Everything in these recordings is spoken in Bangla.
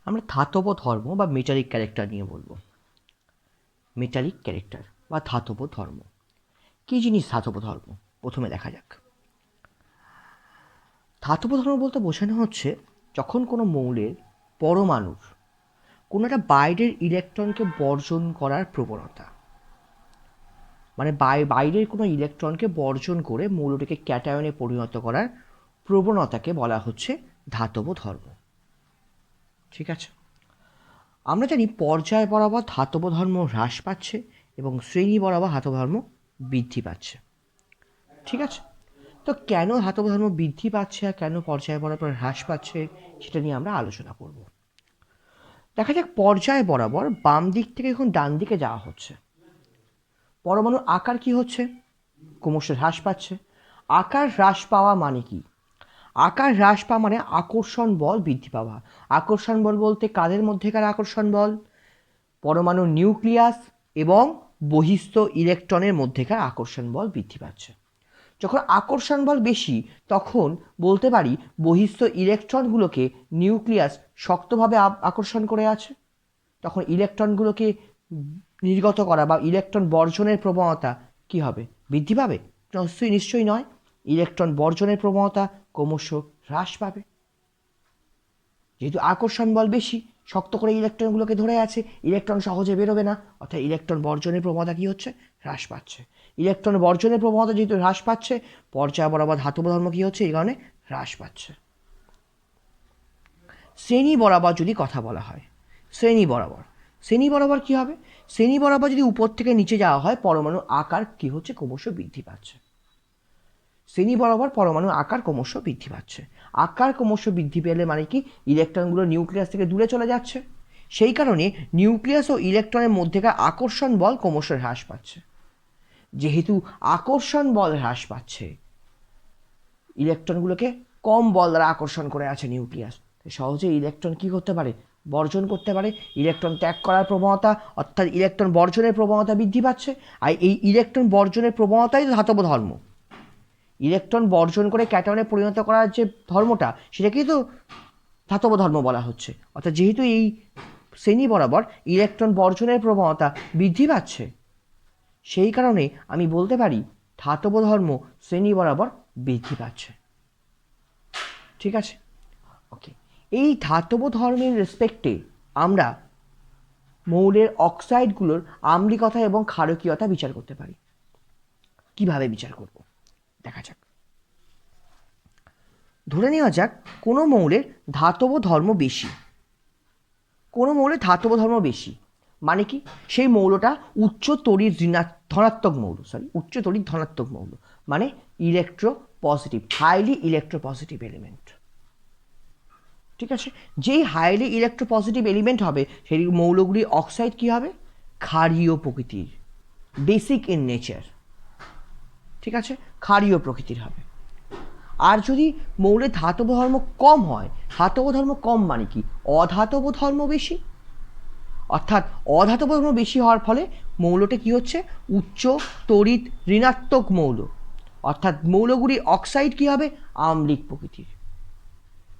আমরা ধাতব ধর্ম বা মেটালিক ক্যারেক্টার নিয়ে বলবো। মেটালিক ক্যারেক্টার বা ধাতব ধর্ম কী জিনিস? ধাতব ধর্ম প্রথমে দেখা যাক। ধাতব ধর্ম বলতে বোঝানো হচ্ছে যখন কোনো মৌলের পরমাণুর কোনো একটা বাইরের ইলেকট্রনকে বর্জন করার প্রবণতা, মানে বাইরের কোনো ইলেকট্রনকে বর্জন করে মৌলটিকে ক্যাটায়নে পরিণত করার প্রবণতাকে বলা হচ্ছে ধাতব ধর্ম। ঠিক আছে, আমরা জানি পর্যায় বরাবর ধাতব ধর্ম হ্রাস পাচ্ছে এবং শ্রেণী বরাবর ধাতব ধর্ম বৃদ্ধি পাচ্ছে। ঠিক আছে, তো কেন ধাতব ধর্ম বৃদ্ধি পাচ্ছে আর কেন পর্যায় বরাবর হ্রাস পাচ্ছে সেটা নিয়ে আমরা আলোচনা করব। দেখা যাক, পর্যায় বরাবর বাম দিক থেকে এখন ডান দিকে যাওয়া হচ্ছে, পরমাণুর আকার কি হচ্ছে? ক্রমশ হ্রাস পাচ্ছে। আকার হ্রাস পাওয়া মানে কি? আকার হ্রাস পাওয়া মানে আকর্ষণ বল বৃদ্ধি পাওয়া। আকর্ষণ বল বলতে কাদের মধ্যেকার আকর্ষণ বল? পরমাণুর নিউক্লিয়াস এবং বহিস্থ ইলেকট্রনের মধ্যেকার আকর্ষণ বল বৃদ্ধি পাচ্ছে। যখন আকর্ষণ বল বেশি তখন বলতে পারি বহিস্থ ইলেকট্রনগুলোকে নিউক্লিয়াস শক্তভাবে আকর্ষণ করে আছে, তখন ইলেকট্রনগুলোকে নির্গত করা বা ইলেকট্রন বর্জনের প্রবণতা কি হবে? বৃদ্ধি পাবে? নিশ্চয়ই নয়, ইলেকট্রন বর্জনের প্রবণতা ক্রমশ হ্রাস পাবে। যেহেতু আকর্ষণ বল বেশি, শক্ত করে ইলেকট্রনগুলোকে ধরে আছে, ইলেকট্রন সহজে বেরোবে না, অর্থাৎ ইলেকট্রন বর্জনের প্রবণতা কি হচ্ছে? হ্রাস পাচ্ছে। ইলেকট্রন বর্জনের প্রবণতা যেহেতু হ্রাস পাচ্ছে, পর্যায় বরাবর ধাতব ধর্ম কি হচ্ছে? এই কারণে হ্রাস পাচ্ছে। শ্রেণী বরাবর যদি কথা বলা হয়, শ্রেণী বরাবর কি হবে? শ্রেণী বরাবর যদি উপর থেকে নিচে যাওয়া হয়, পরমাণুর আকার কি হচ্ছে? ক্রমশ বৃদ্ধি পাচ্ছে। শ্রেণী বরাবর পরমাণুর আকার ক্রমশ বৃদ্ধি পাচ্ছে। আকার ক্রমশ বৃদ্ধি পেলে মানে কি? ইলেকট্রনগুলো নিউক্লিয়াস থেকে দূরে চলে যাচ্ছে, সেই কারণে নিউক্লিয়াস ও ইলেকট্রনের মধ্যেকার আকর্ষণ বল ক্রমশ হ্রাস পাচ্ছে। যেহেতু আকর্ষণ বল হ্রাস পাচ্ছে, ইলেকট্রনগুলোকে কম বল দ্বারা আকর্ষণ করে আছে নিউক্লিয়াস, সহজে ইলেকট্রন কি করতে পারে? বর্জন করতে পারে। ইলেকট্রন ত্যাগ করার প্রবণতা অর্থাৎ ইলেকট্রন বর্জনের প্রবণতা বৃদ্ধি পাচ্ছে। আর এই ইলেকট্রন বর্জনের প্রবণতাই ধাতব ধর্ম। ইলেকট্রন বর্জন করে ক্যাটায়নে পরিণত করার যে ধর্মটা, সেটাকেই তো ধাতব ধর্ম বলা হচ্ছে। অর্থাৎ যেহেতু এই শ্রেণী বরাবর ইলেকট্রন বর্জনের প্রবণতা বৃদ্ধি পাচ্ছে, সেই কারণে আমি বলতে পারি ধাতব ধর্ম শ্রেণী বরাবর বৃদ্ধি পাচ্ছে। ঠিক আছে, ওকে। এই ধাতব ধর্মের রেসপেক্টে আমরা মৌলের অক্সাইডগুলোর আম্লিকতা এবং ক্ষারকীয়তা বিচার করতে পারি। কিভাবে বিচার করব দেখা যাক। ধরে নেওয়া যাক কোনো মৌলের ধাতব ধর্ম বেশি। কোনো মৌলের ধাতব ধর্ম বেশি মানে কি? সেই মৌলটা উচ্চ তড়িৎ ধনাত্মক মৌল, উচ্চ তড়িৎ ধনাত্মক মৌল মানে electro positive, highly electro positive element. ঠিক আছে, যেই হাইলি ইলেকট্রো পজিটিভ এলিমেন্ট হবে সেই মৌলগুলি অক্সাইড কি হবে? ক্ষারীয় প্রকৃতির, বেসিক ইন নেচার। ঠিক আছে, ক্ষারীয় প্রকৃতির হবে। আর যদি মৌলের ধাতব ধর্ম কম হয়, ধাতব ধর্ম কম মানে কি? অধাতব ধর্ম বেশি। অর্থাৎ অধাতব ধর্ম বেশি হওয়ার ফলে মৌলটা কি হচ্ছে? উচ্চ তড়িৎ ঋণাত্মক মৌল, অর্থাৎ মৌলগুলি অক্সাইড কি হবে? আম্লিক প্রকৃতির।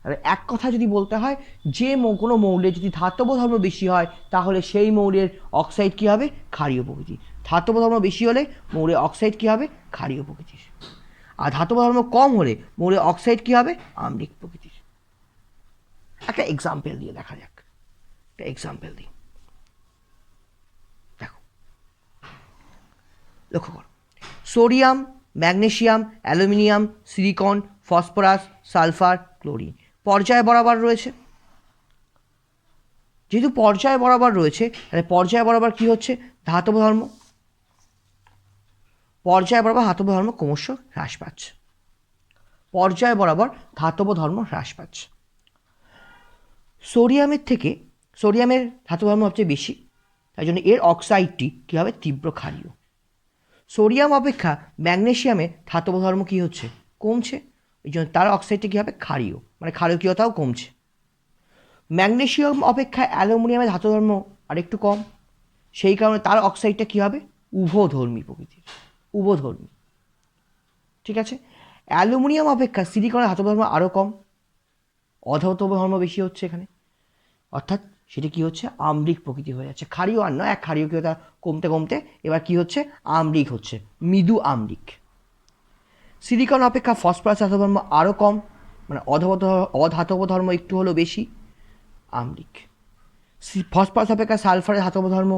আর এক কথা যদি বলতে হয়, যে কোনো মৌলের যদি ধাতব ধর্ম বেশি হয় তাহলে সেই মৌলের অক্সাইড কি হবে? ক্ষারীয় প্রকৃতির। ধাতব ধর্ম বেশি হলে মৌলের অক্সাইড কি হবে? ক্ষারীয় প্রকৃতির। আর ধাতব ধর্ম কম হলে মৌলের অক্সাইড কি হবে? আম্লিক প্রকৃতির। একটা এক্সাম্পল দিয়ে দেখা যাক। একটা এক্সাম্পল দিই, দেখো, লক্ষ্য করো। Sodium, magnesium, aluminium, silicon, phosphorus, sulphur, chlorine পর্যায় বরাবর রয়েছে। যেহেতু পর্যায় বরাবর রয়েছে, তাহলে পর্যায় বরাবর কি হচ্ছে? ধাতব ধর্ম। পর্যায় বরাবর ধাতব ধর্ম ক্রমশ হ্রাস পাচ্ছে। পর্যায় বরাবর ধাতব ধর্ম হ্রাস পাচ্ছে। সোডিয়ামের ধাতব ধর্ম সবচেয়ে বেশি, তাই জন্য এর অক্সাইডটি কী হবে? তীব্র ক্ষারীয়। সোডিয়াম অপেক্ষা ম্যাগনেসিয়ামের ধাতব ধর্ম কী হচ্ছে? কমছে, এই জন্য তার অক্সাইডটি কী হবে? ক্ষারীয়, মানে ক্ষারকীয়তাও কমছে। ম্যাগনেসিয়াম অপেক্ষা অ্যালুমিনিয়ামের ধাতব ধর্ম আরেকটু কম, সেই কারণে তার অক্সাইডটা কী হবে? উভধর্মী প্রকৃতির, উভধর্মী। ঠিক আছে, অ্যালুমিনিয়াম অপেক্ষা সিলিকনের ধাতব ধর্ম আরও কম, অধাতব ধর্ম বেশি হচ্ছে এখানে। অর্থাৎ সেটি কি হচ্ছে, আম্লিক প্রকৃতি হয়ে যাচ্ছে। ক্ষারীয় আর নয়, এক ক্ষারীয়তা কমতে কমতে এবার কি হচ্ছে, আম্লিক হচ্ছে, মৃদু আম্লিক। সিলিকন অপেক্ষা ফসফরাস ধাতব ধর্ম আরও কম, মানে অধাতব ধর্ম একটু হলেও বেশি, আম্লিক। ফসফরাস অপেক্ষা সালফারের ধাতব ধর্ম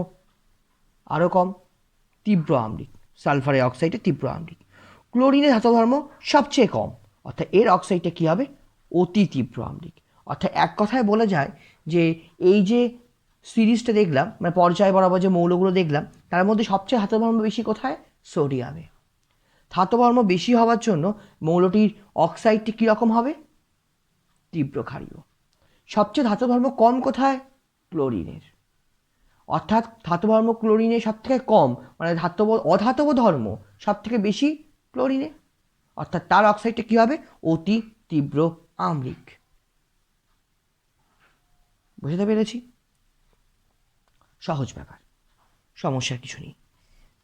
আরও কম, তীব্র আম্লিক। সালফারের অক্সাইডে তীব্র আম্লিক। ক্লোরিনের ধাতব ধর্ম সবচেয়ে কম, অর্থাৎ এর অক্সাইডটা কী হবে, অতি তীব্র আম্লিক। অর্থাৎ এক কথায় বলা যায় যে এই যে সিরিজটা দেখলাম, মানে পর্যায় বরাবর যে মৌলগুলো দেখলাম, তার মধ্যে সবচেয়ে ধাতব ধর্ম বেশি কোথায়, সোডিয়ামে। ধাতব ধর্ম বেশি হওয়ার জন্য মৌলটির অক্সাইডটি কীরকম হবে, তীব্র ক্ষারীয়। সবচেয়ে ধাতব ধর্ম কম কোথায়, ক্লোরিনের। অর্থাৎ ধাতব ধর্ম ক্লোরিনের সব থেকে কম, মানে অধাতব ধর্ম সব থেকে বেশি ক্লোরিনে, অর্থাৎ তার অক্সাইডটা কী হবে, অতি তীব্র আম্লিক। বুঝতে পেরেছি? সহজ ব্যাপার, সমস্যার কিছু নেই।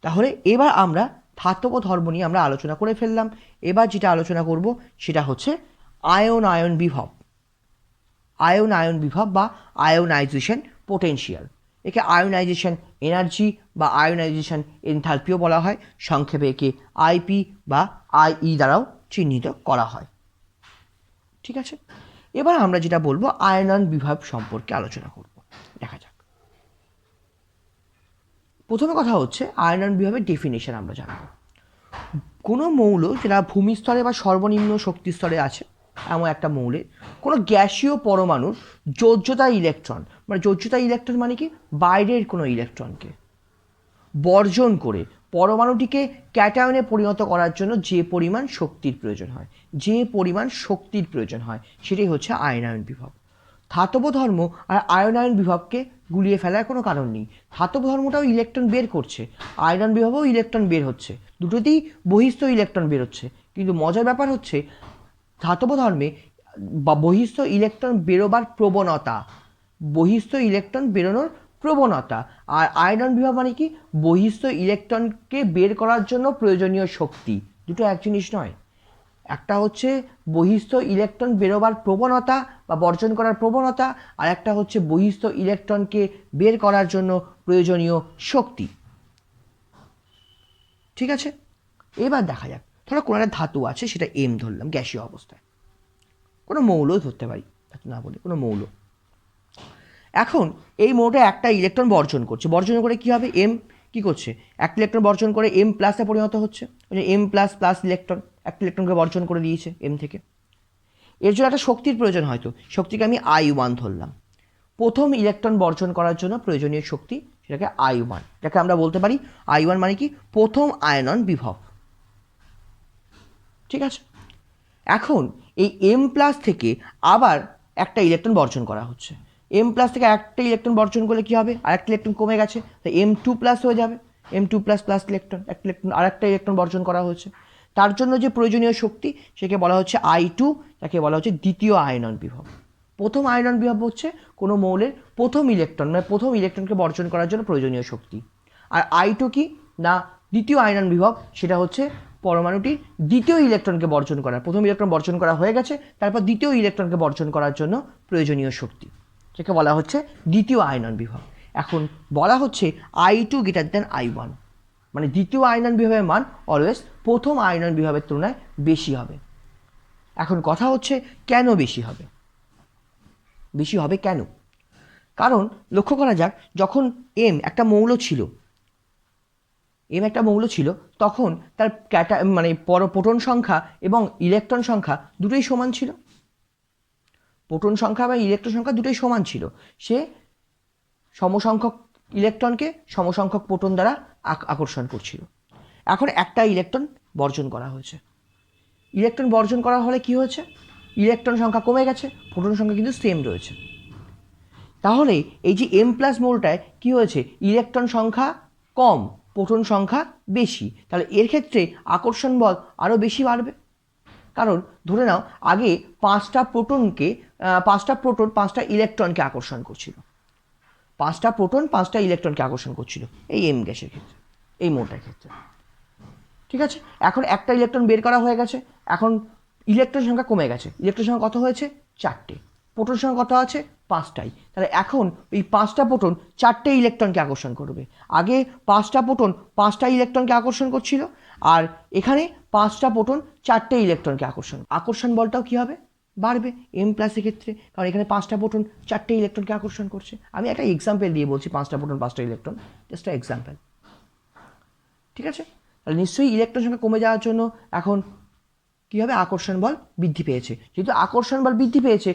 তাহলে এবার আমরা ধাতব ধর্ম নিয়ে আমরা আলোচনা করে ফেললাম। এবার যেটা আলোচনা করব সেটা হচ্ছে আয়ন বিভব। আয়ন বিভব বা আয়োনাইজেশন পোটেনশিয়াল। একে আয়োনাইজেশন এনার্জি বা আয়োনাইজেশন এনথালপিও বলা হয়। সংক্ষেপে একে আইপি বা আইই দ্বারাও চিহ্নিত করা হয়। ঠিক আছে, এবার আমরা যেটা বলবো আয়নন বিভব সম্পর্কে আলোচনা করব। দেখা যাক। প্রথমে কথা হচ্ছে আয়নন বিভবের ডেফিনেশন আমরা জানব। কোনো মৌল যেটা ভূমিস্তরে বা সর্বনিম্ন শক্তি স্তরে আছে, এমন একটা মৌলে কোনো গ্যাসীয় পরমাণুর যোজ্যতা ইলেকট্রন, মানে যোজ্যতা ইলেকট্রন মানে কি, বাইরের কোনো ইলেকট্রনকে বর্জন করে পরমাণুটিকে ক্যাটায়নে পরিণত করার জন্য যে পরিমাণ শক্তির প্রয়োজন হয়, সেটাই হচ্ছে আয়নায়ন বিভব। ধাতব ধর্ম আর আয়নায়ন বিভবকে গুলিয়ে ফেলার কোনো কারণ নেই। ধাতব ধর্মটাও ইলেকট্রন বের করছে, আয়নন বিভবও ইলেকট্রন বের হচ্ছে, দুটোতেই বহিস্থ ইলেকট্রন বেরোচ্ছে। কিন্তু মজার ব্যাপার হচ্ছে ধাতব ধর্মে বা বহিস্থ ইলেকট্রন বেরোবার প্রবণতা, আর আয়নন বিভব মানে কি, বহিস্থ ইলেকট্রনকে বের করার জন্য প্রয়োজনীয় শক্তি। দুটো এক জিনিস নয়। একটা হচ্ছে বহিস্থ ইলেকট্রন বেরোবার প্রবণতা বা বর্জন করার প্রবণতা, আর একটা হচ্ছে বহিস্থ ইলেকট্রনকে বের করার জন্য প্রয়োজনীয় শক্তি। ঠিক আছে, এবার দেখা যাক। ধরো কোনো একটা ধাতু আছে, সেটা এম ধরলাম গ্যাসীয় অবস্থায়, কোনো মৌলও ধরতে পারি, না বলে কোনো মৌল। এখন এই মৌলটা একটা ইলেকট্রন বর্জন করে কি হবে, এম কি করছে, একটা ইলেকট্রন বর্জন করে এম প্লাসে পরিণত হচ্ছে। এম প্লাস প্লাস ইলেকট্রন, একটা ইলেকট্রনকে বর্জন করে দিয়েছে এম থেকে। এর জন্য একটা শক্তির প্রয়োজন, হয়তো শক্তিকে আমি I1 ধরলাম। প্রথম ইলেকট্রন বর্জন করার জন্য প্রয়োজনীয় শক্তি, সেটাকে I1, যাকে আমরা বলতে পারি I1 মানে কি, প্রথম আয়নন বিভব। ঠিক আছে, এখন এই এম প্লাস থেকে আবার একটা ইলেকট্রন বর্জন করা হচ্ছে। এম প্লাস থেকে একটা ইলেকট্রন বর্জন করলে কি হবে, আরেকটা ইলেকট্রন কমে গেছে, তাই M2 প্লাস হয়ে যাবে। M2 প্লাস প্লাস ইলেকট্রন, একটা ইলেকট্রন আরেকটা ইলেকট্রন বর্জন করা হয়েছে। তার জন্য যে প্রয়োজনীয় শক্তি, সেকে বলা হচ্ছে I2, তাকে বলা হচ্ছে দ্বিতীয় আয়নন বিভব। প্রথম আয়নন বিভব হচ্ছে কোনো মৌলের প্রথম ইলেকট্রন, মানে প্রথম ইলেকট্রনকে বর্জন করার জন্য প্রয়োজনীয় শক্তি। আর I2 কি না, দ্বিতীয় আয়নন বিভব, সেটা হচ্ছে পরমাণুটির দ্বিতীয় ইলেকট্রনকে বর্জন করা। প্রথম ইলেকট্রন বর্জন করা হয়ে গেছে, তারপর দ্বিতীয় ইলেকট্রনকে বর্জন করার জন্য প্রয়োজনীয় শক্তি, যেটা বলা হচ্ছে দ্বিতীয় আয়নন বিভব। এখন বলা হচ্ছে I2 গ্রেটার দ্যান I1, মানে দ্বিতীয় আয়নন বিভবের মান অলওয়েজ প্রথম আয়নন বিভবের তুলনায় বেশি হবে। এখন কথা হচ্ছে কেন বেশি হবে কেন? কারণ লক্ষ্য করা যাক, যখন এম একটা মৌল ছিল, তখন তার প্রোটন সংখ্যা এবং ইলেকট্রন সংখ্যা দুটোই সমান ছিল। প্রোটন সংখ্যা বা ইলেকট্রন সংখ্যা দুটোই সমান ছিল। সে সমসংখ্যক ইলেকট্রনকে সমসংখ্যক প্রোটন দ্বারা আকর্ষণ করছিল। এখন একটা ইলেকট্রন বর্জন করা হয়েছে। ইলেকট্রন বর্জন করা হলে কি হয়েছে, ইলেকট্রন সংখ্যা কমে গেছে, প্রোটন সংখ্যা কিন্তু সেম রয়েছে। তাহলে এই যে এম প্লাস মৌলটায় কি হয়েছে, ইলেকট্রন সংখ্যা কম, প্রোটন সংখ্যা বেশি। তাহলে এর ক্ষেত্রে আকর্ষণ বল আরও বেশি বাড়বে। কারণ ধরে নাও আগে পাঁচটা প্রোটন 5টা ইলেকট্রনকে আকর্ষণ করছিল, 5টা ইলেকট্রনকে আকর্ষণ করছিল এই এম গ্যাসের ক্ষেত্রে, এই মৌলটার ক্ষেত্রে। ঠিক আছে, এখন একটা ইলেকট্রন বের করা হয়ে গেছে, এখন ইলেকট্রন সংখ্যা কমে গেছে। ইলেকট্রন সংখ্যা কত হয়েছে, 4টে। প্রোটন সংখ্যা কত আছে, 5টাই। তাহলে এখন এই 5টা প্রোটন 4টে ইলেকট্রনকে আকর্ষণ করবে। আগে 5টা প্রোটন 5টা ইলেকট্রনকে আকর্ষণ করছিল, আর এখানে 5টা প্রোটন 4টে ইলেকট্রনকে আকর্ষণ বলটাও কী হবে, বাড়বে এম প্লাসের ক্ষেত্রে, কারণ এখানে 5টা প্রোটন 4টে ইলেকট্রনকে আকর্ষণ করছে। আমি একটা এক্সাম্পল দিয়ে বলছি, 5টা প্রোটন 5টা ইলেকট্রন, জাস্ট এক্সাম্পল। ঠিক আছে, তাহলে নিশ্চয়ই ইলেকট্রন সংখ্যা কমে যাওয়ার জন্য এখন কী হবে, আকর্ষণ বল বৃদ্ধি পেয়েছে। যেহেতু আকর্ষণ বল বৃদ্ধি পেয়েছে,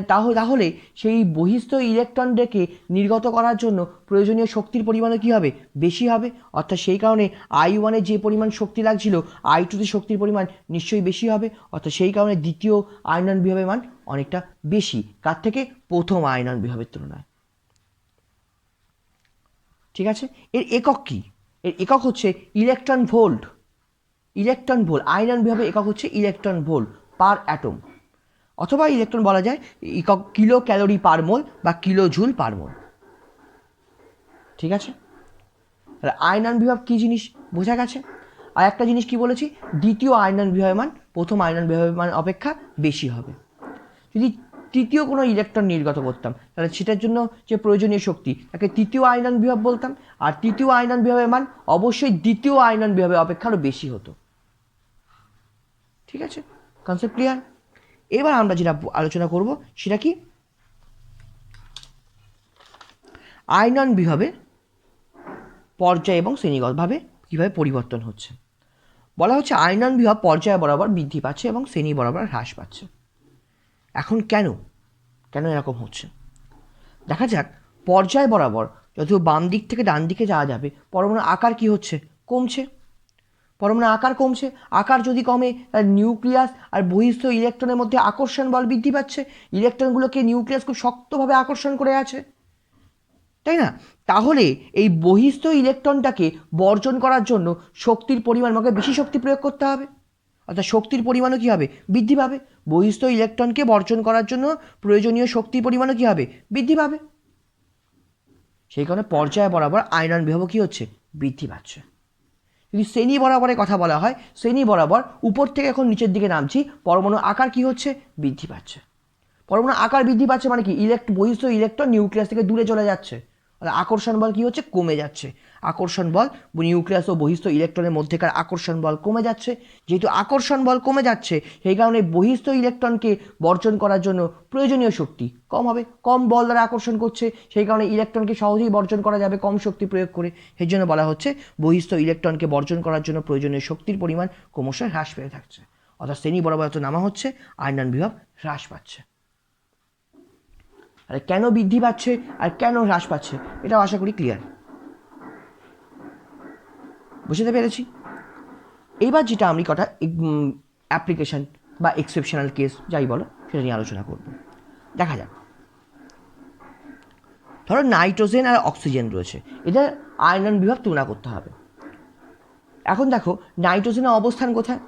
তাহলে সেই বহিস্থ ইলেকট্রনদেরকে নির্গত করার জন্য প্রয়োজনীয় শক্তির পরিমাণও কী হবে, বেশি হবে। অর্থাৎ সেই কারণে I1-এ যে পরিমাণ শক্তি লাগছিল I2-তে শক্তির পরিমাণ নিশ্চয়ই বেশি হবে। অর্থাৎ সেই কারণে দ্বিতীয় আয়নন বিভবের মান অনেকটা বেশি, কার থেকে, প্রথম আয়নন বিভবের তুলনায়। ঠিক আছে, এর একক কী, এর একক হচ্ছে ইলেকট্রন ভোল্ট। ইলেকট্রন ভোল্ট, আয়নন বিভবের একক হচ্ছে ইলেকট্রন ভোল্ট পার অ্যাটম, অথবা ইলেকট্রন বলা যায় একক কিলো ক্যালোরি পার মোল বা কিলো জুল পার মোল। ঠিক আছে, তাহলে আয়নন বিভব কী জিনিস বোঝা গেছে। আর একটা জিনিস কি বলেছি, দ্বিতীয় আয়নন বিভবের মান প্রথম আয়নন বিভবের মান অপেক্ষা বেশি হবে। যদি তৃতীয় কোনো ইলেকট্রন নির্গত করতাম, তাহলে সেটার জন্য যে প্রয়োজনীয় শক্তি তাকে তৃতীয় আয়নন বিভব বলতাম, আর তৃতীয় আয়নন বিভবের মান অবশ্যই দ্বিতীয় আয়নন বিভবের অপেক্ষা আরও বেশি হতো। ঠিক আছে, কনসেপ্ট ক্লিয়ার। এবার আমরা যেটা আলোচনা করব সেটা কি, আয়নন বিভবে পর্যায় এবং শ্রেণীগতভাবে কীভাবে পরিবর্তন হচ্ছে। বলা হচ্ছে আয়নন বিভব পর্যায় বরাবর বৃদ্ধি পাচ্ছে এবং শ্রেণী বরাবর হ্রাস পাচ্ছে। এখন কেন এরকম হচ্ছে দেখা যাক। পর্যায় বরাবর যত বাম দিক থেকে ডান দিকে যাওয়া যাবে, পরমাণুর আকার কি হচ্ছে, কমছে। পরমাণুর আকার কমছে, আকার যদি কমে তাহলে নিউক্লিয়াস আর বহিস্থ ইলেকট্রনের মধ্যে আকর্ষণ বল বৃদ্ধি পাচ্ছে। ইলেকট্রনগুলোকে নিউক্লিয়াস খুব শক্তভাবে আকর্ষণ করে আছে, তাই না? তাহলে এই বহিস্থ ইলেকট্রনটাকে বর্জন করার জন্য শক্তির পরিমাণ, আমাকে বেশি শক্তি প্রয়োগ করতে হবে, অর্থাৎ শক্তির পরিমাণও কী হবে, বৃদ্ধি পাবে। বহিস্থ ইলেকট্রনকে বর্জন করার জন্য প্রয়োজনীয় শক্তির পরিমাণও কী হবে, বৃদ্ধি পাবে। সেই কারণে পর্যায় বরাবর আয়নন বিভব কী হচ্ছে, বৃদ্ধি পাচ্ছে। যদি শ্রেণী বরাবরের কথা বলা হয়, শ্রেণী বরাবর উপর থেকে এখন নিচের দিকে নামছি, পরমাণু আকার কী হচ্ছে, বৃদ্ধি পাচ্ছে। পরমাণু আকার বৃদ্ধি পাচ্ছে মানে কি, বহিস্থ ইলেকট্রন নিউক্লিয়াস থেকে দূরে চলে যাচ্ছে, আকর্ষণ বল কী হচ্ছে, কমে যাচ্ছে। আকর্ষণ বল নিউক্লিয়াস ও বহিস্থ ইলেকট্রনের মধ্যেকার আকর্ষণ বল কমে যাচ্ছে। যেহেতু আকর্ষণ বল কমে যাচ্ছে, সেই কারণে বহিস্থ ইলেকট্রনকে বর্জন করার জন্য প্রয়োজনীয় শক্তি কম হবে, কম বল দ্বারা আকর্ষণ করছে, সেই কারণে ইলেকট্রনকে সহজেই বর্জন করা যাবে কম শক্তি প্রয়োগ করে। সেই জন্য বলা হচ্ছে বহিস্থ ইলেকট্রনকে বর্জন করার জন্য প্রয়োজনীয় শক্তির পরিমাণ ক্রমশ হ্রাস পেয়ে থাকছে। অর্থাৎ শ্রেণী বরাবর যত নামা হচ্ছে, আয়নন বিভব হ্রাস পাচ্ছে। আর কেন বৃদ্ধি পাচ্ছে আর কেন হ্রাস পাচ্ছে, এটাও আশা করি ক্লিয়ার, বুঝতে পেরেছি। এইবার যেটা আমি কটা অ্যাপ্লিকেশন বা এক্সেপশনাল কেস যাই বলো সেটা নিয়ে আলোচনা করব। দেখা যাক, ধরো নাইট্রোজেন আর অক্সিজেন রয়েছে, এদের আয়নন বিভব তুলনা করতে হবে। এখন দেখো নাইট্রোজেনের অবস্থান কোথায়,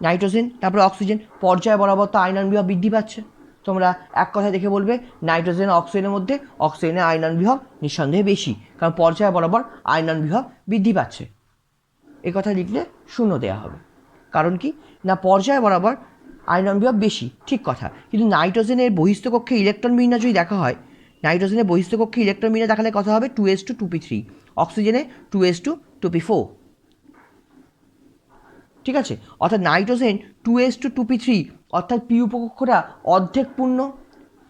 নাইট্রোজেন তারপরে অক্সিজেন পর্যায় বরাবর তো আয়নন বিভব বৃদ্ধি পাচ্ছে। তোমরা এক কথা দেখে বলবে নাইট্রোজেন অক্সিজেনের মধ্যে অক্সিজেনের আয়নন বিভব নিঃসন্দেহে বেশি, কারণ পর্যায় বরাবর আয়নন বিভব বৃদ্ধি পাচ্ছে। এ কথা লিখলে শূন্য দেওয়া হবে। কারণ কি না, পর্যায় বরাবর আয়নন বিভব বেশি, ঠিক কথা, কিন্তু নাইট্রোজেনের বহিস্থ কক্ষে ইলেকট্রন বিন্যাস যদি দেখা হয়, নাইট্রোজেনের বহিস্থ কক্ষে ইলেকট্রন বিন্যাস দেখালে কথা হবে 2s2 2p3, অক্সিজেনে 2s2 2p4। ঠিক আছে, অর্থাৎ নাইট্রোজেন 2s2 2p3, অর্থাৎ পি উপকক্ষটা অর্ধেক পূর্ণ।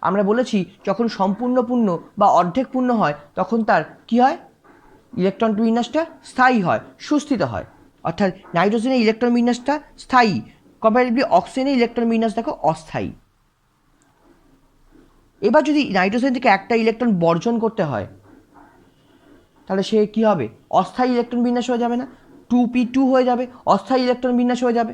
আমরা বলেছি যখন সম্পূর্ণ পূর্ণ বা অর্ধেক পূর্ণ হয় তখন তার কি হয়, ইলেকট্রন বিন্যাসটা স্থায়ী হয়, সুস্থিত হয়। অর্থাৎ নাইট্রোজেনের ইলেকট্রন বিন্যাসটা স্থায়ী, কম্পারেটিভলি অক্সিজেনের ইলেকট্রন বিন্যাস দেখো অস্থায়ী। এবার যদি নাইট্রোজেন থেকে একটা ইলেকট্রন বর্জন করতে হয়, তাহলে সে কি হবে, অস্থায়ী ইলেকট্রন বিন্যাস হয়ে যাবে না, 2p2 হয়ে যাবে, অস্থায়ী ইলেকট্রন বিন্যাস হয়ে যাবে।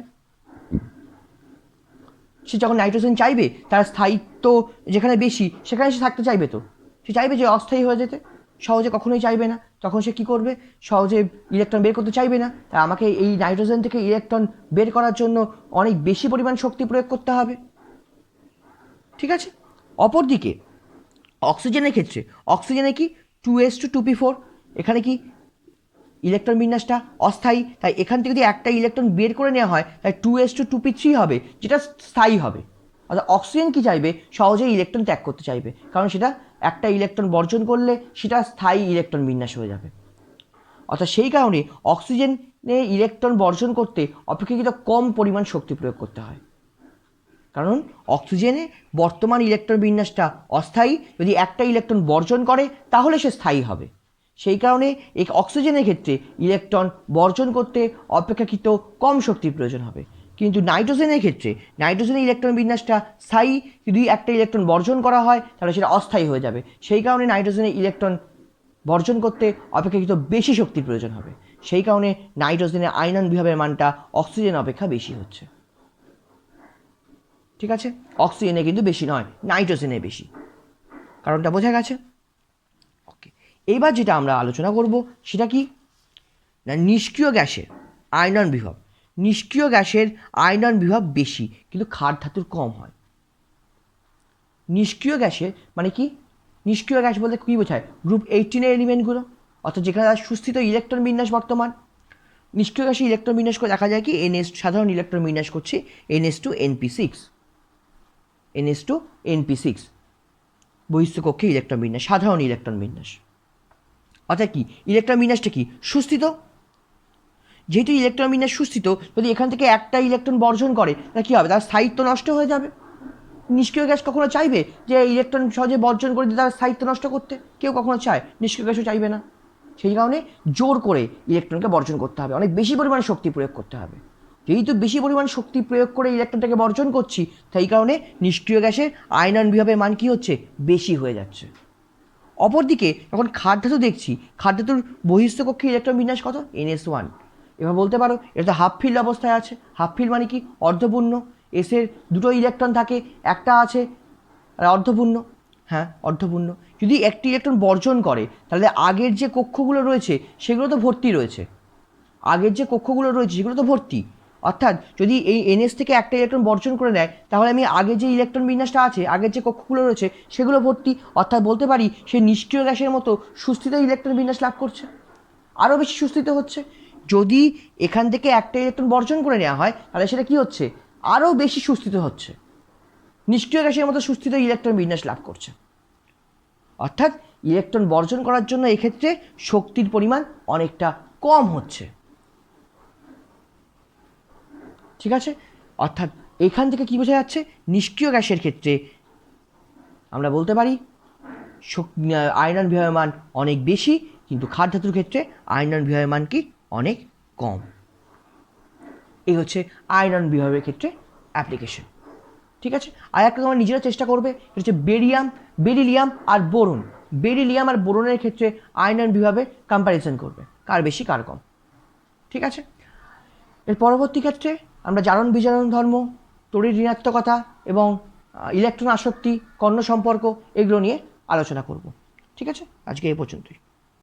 সে যখন নাইট্রোজেন চাইবে তার স্থায়িত্ব যেখানে বেশি সেখানে সে থাকতে চাইবে, তো সে চাইবে যে অস্থায়ী হয়ে যেতে, সহজে কখনোই চাইবে না। তখন সে কী করবে, সহজে ইলেকট্রন বের করতে চাইবে না, তাই আমাকে এই নাইট্রোজেন থেকে ইলেকট্রন বের করার জন্য অনেক বেশি পরিমাণ শক্তি প্রয়োগ করতে হবে। ঠিক আছে, অপরদিকে অক্সিজেনের ক্ষেত্রে, অক্সিজেনে কি 2s2 2p4, এখানে কি ইলেকট্রন বিন্যাসটা অস্থায়ী, তাই এখান থেকে যদি একটা ইলেকট্রন বের করে নেওয়া হয় তাই 2s2 2p3 হবে, যেটা স্থায়ী হবে। অর্থাৎ অক্সিজেন কি চাইবে, সহজেই ইলেকট্রন ত্যাগ করতে চাইবে, কারণ সেটা একটা ইলেকট্রন বর্জন করলে সেটা স্থায়ী ইলেকট্রন বিন্যাস হয়ে যাবে। অর্থাৎ সেই কারণে অক্সিজেনে ইলেকট্রন বর্জন করতে অপেক্ষাকৃত কম পরিমাণ শক্তি প্রয়োগ করতে হয়, কারণ অক্সিজেনে বর্তমান ইলেকট্রন বিন্যাসটা অস্থায়ী। যদি একটা ইলেকট্রন বর্জন করে তাহলে সে স্থায়ী হবে। সেই কারণে এই অক্সিজেনের ক্ষেত্রে ইলেকট্রন বর্জন করতে অপেক্ষাকৃত কম শক্তির প্রয়োজন হবে। কিন্তু নাইট্রোজেনের ক্ষেত্রে নাইট্রোজেনের ইলেকট্রন বিন্যাসটা স্থায়ী। যদি একটা ইলেকট্রন বর্জন করা হয় তাহলে সেটা অস্থায়ী হয়ে যাবে। সেই কারণে নাইট্রোজেনের ইলেকট্রন বর্জন করতে অপেক্ষাকৃত বেশি শক্তির প্রয়োজন হবে। সেই কারণে নাইট্রোজেনের আয়নন বিভবের মানটা অক্সিজেন অপেক্ষা বেশি হচ্ছে। ঠিক আছে, অক্সিজেনে কিন্তু বেশি নয়, নাইট্রোজেনে বেশি। কারণটা বোঝা গেছে? ওকে, এবার যেটা আমরা আলোচনা করব সেটা কি না, নিষ্ক্রিয় গ্যাসের আয়নন বিভব। নিষ্ক্রিয় গ্যাসের আয়নন বিভব বেশি কিন্তু ক্ষার ধাতুর কম হয়। নিষ্ক্রিয় গ্যাসের মানে কি? নিষ্ক্রিয় গ্যাস বলতে কী বোঝায়? গ্রুপ 18-এর এলিমেন্টগুলো, অর্থাৎ যেখানে সুস্থিত ইলেকট্রন বিন্যাস বর্তমান। নিষ্ক্রিয় গ্যাসে ইলেকট্রন বিন্যাস করে দেখা যায় কি, সাধারণ ইলেকট্রন বিন্যাস করছে NH2NP6, NH2NP6 বহিস্থ কক্ষে ইলেকট্রন বিন্যাস, সাধারণ ইলেকট্রন বিন্যাস। অর্থাৎ কি, ইলেকট্রন বিন্যাসটা কি? সুস্থিত। যেহেতু ইলেকট্রন বিন্যাস সুস্থিত, যদি এখান থেকে একটা ইলেকট্রন বর্জন করে তাহলে কী হবে? তার স্থায়িত্ব নষ্ট হয়ে যাবে। নিষ্ক্রিয় গ্যাস কখনো চাইবে যে ইলেকট্রন সহজে বর্জন করে দিয়ে তার স্থায়িত্ব নষ্ট করতে? কেউ কখনো চায়? নিষ্ক্রিয় গ্যাসও চাইবে না। সেই কারণে জোর করে ইলেকট্রনকে বর্জন করতে হবে, অনেক বেশি পরিমাণে শক্তি প্রয়োগ করতে হবে। যেহেতু বেশি পরিমাণ শক্তি প্রয়োগ করে ইলেকট্রনটাকে বর্জন করছি, সেই কারণে নিষ্ক্রিয় গ্যাসের আয়নন বিভবের মান কী হচ্ছে? বেশি হয়ে যাচ্ছে। অপরদিকে যখন ক্ষার ধাতু দেখছি, ক্ষার ধাতুর বহিস্থ কক্ষে ইলেকট্রন বিন্যাস কত? NS1। এবার বলতে পারো এটা তো হাফ ফিল্ড অবস্থায় আছে। হাফ ফিল্ড মানে কি? অর্ধপূর্ণ। এসের দুটো ইলেকট্রন থাকে, একটা আছে আর অর্ধপূর্ণ। হ্যাঁ, অর্ধপূর্ণ। যদি একটি ইলেকট্রন বর্জন করে তাহলে আগের যে কক্ষগুলো রয়েছে সেগুলো তো ভর্তি রয়েছে। আগের যে কক্ষগুলো রয়েছে সেগুলো তো ভর্তি। অর্থাৎ যদি এই NS থেকে একটা ইলেকট্রন বর্জন করে নেয় তাহলে আমি আগের যে ইলেকট্রন বিন্যাসটা আছে, আগের যে কক্ষগুলো রয়েছে সেগুলো ভর্তি। অর্থাৎ বলতে পারি সে নিষ্ক্রিয় গ্যাসের মতো সুস্থিত ইলেকট্রন বিন্যাস লাভ করছে, আরও বেশি সুস্থিত হচ্ছে। যদি এখান থেকে একটা ইলেকট্রন বর্জন করে নেওয়া হয় তাহলে সেটা কী হচ্ছে? আরও বেশি সুস্থিত হচ্ছে, নিষ্ক্রিয় গ্যাসের মতো সুস্থিত ইলেকট্রন বিন্যাস লাভ করছে। অর্থাৎ ইলেকট্রন বর্জন করার জন্য এক্ষেত্রে শক্তির পরিমাণ অনেকটা কম হচ্ছে। ঠিক আছে, অর্থাৎ এখান থেকে কী বোঝা যাচ্ছে? নিষ্ক্রিয় গ্যাসের ক্ষেত্রে আমরা বলতে পারি আয়নন বিভবের মান অনেক বেশি, কিন্তু ক্ষার ধাতুর ক্ষেত্রে আয়নন বিভবের মান কি? অনেক কম। এই হচ্ছে আয়নন বিভবের ক্ষেত্রে অ্যাপ্লিকেশন। ঠিক আছে, আর একটা তোমরা নিজেরা চেষ্টা করবে, এটা হচ্ছে বেরিলিয়াম আর বোরন। বেরিলিয়াম আর বোরনের ক্ষেত্রে আয়নন বিভবে কম্প্যারিজন করবে, কার বেশি কার কম। ঠিক আছে, এর পরবর্তী ক্ষেত্রে আমরা জারণ বিজারণ ধর্ম, তড়িৎ ঋণাত্মকতা এবং ইলেকট্রন আসক্তি, কর্ণ সম্পর্ক, এগুলো নিয়ে আলোচনা করব। ঠিক আছে, আজকে এই পর্যন্তই।